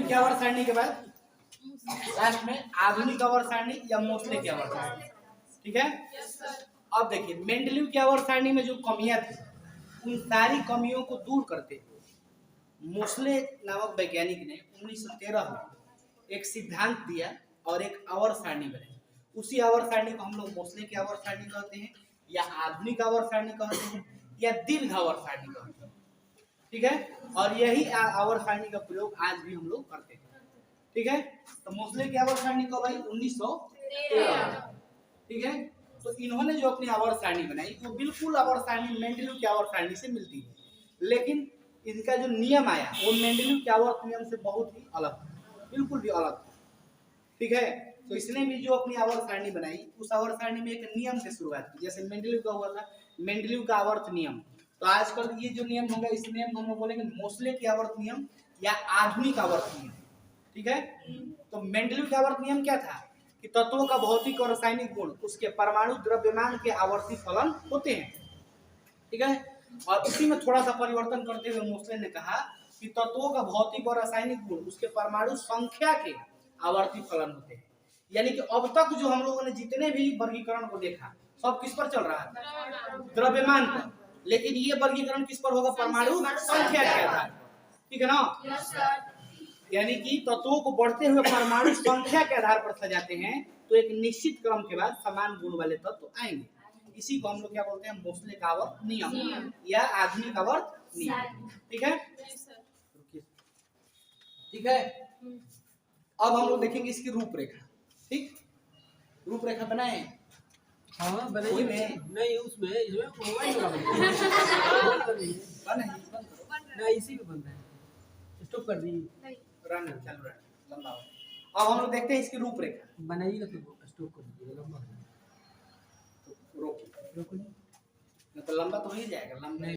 क्या आवर्त सारणी के बाद लास्ट में आधुनिक आवर्त सारणी या मोस्ले की आवर्त सारणी। ठीक है। अब देखिए मेंडलीव की आवर्त सारणी में जो कमियां थी उन सारी कमियों को दूर करते हुए मोस्ले नामक वैज्ञानिक ने 1913 में एक सिद्धांत दिया और एक आवर्त सारणी बनाई। उसी आवर्त सारणी को हम लोग मोस्ले की आवर्त सारणी कहते हैं या आधुनिक आवर्त सारणी कहते हैं या दीर्घ आवर्त सारणी कहते हैं। ठीक है। और यही आवर्त सारणी का प्रयोग आज भी हम लोग करते हैं। ठीक है। तो मोस्ले की आवर्त सारणी कब आई? 1913। ठीक है। तो इन्होंने जो अपनी आवर्त सारणी बनाई वो बिल्कुल आवर्त सारणी मेंडलीव की आवर्त सारणी से मिलती है, लेकिन इनका जो नियम आया वो मेंडलीव के आवर्त नियम से बहुत ही अलग, बिल्कुल भी अलग। ठीक है। तो इसने भी जो अपनी आवर्त सारणी बनाई उस आवर्त सारणी में एक नियम से शुरुआत की, जैसे मेंडलीव का हुआ था मेंडलीव का आवर्त नियम। तो आजकल ये जो नियम होगा इस नियम को हम लोग बोलेंगे मोस्ले की आवर्त नियम या आधुनिक आवर्त नियम। ठीक है। तो मेंडलीव का आवर्त नियम क्या था कि तत्वों का भौतिक और रासायनिक गुण उसके परमाणु द्रव्यमान के आवर्ती फलन होते हैं। ठीक है। और उसी में थोड़ा सा परिवर्तन करते हुए मोस्ले ने कहा कि तत्वों का भौतिक और रासायनिक गुण उसके परमाणु संख्या के आवर्ती फलन होते हैं। यानी कि अब तक जो हम लोगों ने जितने भी वर्गीकरण को देखा सब किस पर चल रहा है? द्रव्यमान पर। लेकिन ये वर्गीकरण किस पर होगा? परमाणु संख्या के आधार पर। ठीक है ना। यानी कि तत्वों को बढ़ते हुए परमाणु संख्या के आधार पर सजाते हैं तो एक निश्चित क्रम के बाद समान गुण वाले तत्व आएंगे। इसी को हम लोग क्या बोलते हैं? मोस्ले का आवर्त नियम या आधुनिक आवर्त नियम। ठीक है। ठीक है। अब हम लोग देखेंगे इसकी रूपरेखा। ठीक, रूपरेखा बनाए? हाँ बनाइए। नहीं उसमें इसमें मोबाइल ना इसी में बन रहा है। स्टॉप कर दीजिए। रन चल रहा है लंबा। अब हम लोग देखते हैं इसकी रूपरेखा। बनाइएगा तो स्टॉप कर दीजिएगा, लंबा रोक रोको। तो लंबा तो हो ही जाएगा। लंबा